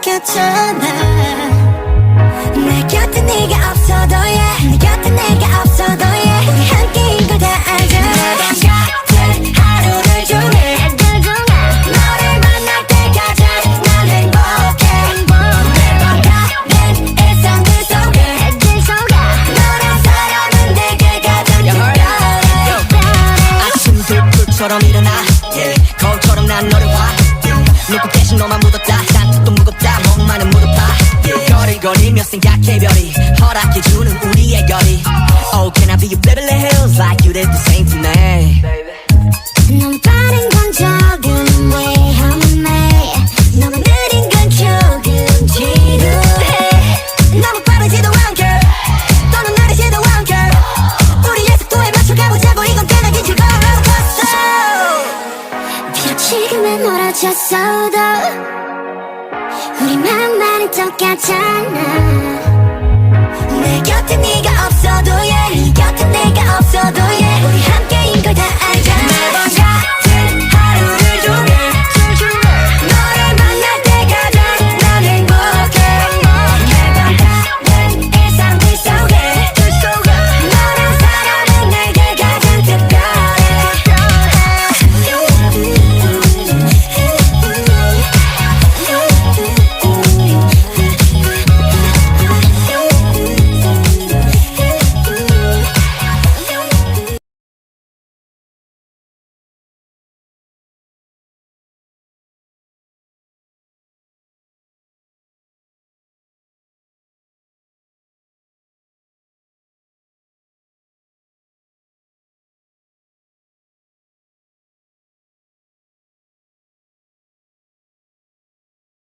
느꼈잖아. 내 곁에 네가 없어도 yeah, 네 곁에 내가 없어도 yeah, 우리 함께인 걸 다 알잖아. 같은 하루를 중에 너를 만날 때까지 난 행복해. 매번 가는 일상들 속에 너랑 살아는 내게 가장 특별해. 아침 들불처럼 일어나 거울처럼 난 너를 봐. 눈곱 대신 너만 묻었다. 산뜻도 무겁다. 목만은 무릎아. 거리거리며 생각해 별이 허락해주는 우리의 거리. Oh can I be your Beverly Hills like you did the same to me. 넌 빠른 건 조금 위험해. 너무 느린 건 조금 지루해. 너무 빠르지도 않게 너는 느리지도 않게 우리의 속도에 맞춰가보자고. 이건 꽤나 긴 즐거운 롤러코스터. 비록 지금은 멀어졌어도 우리 마음만은 똑같잖아. 내 곁에 네가 없어도 yeah, 네 곁에 내가 없어도 yeah, 우리 한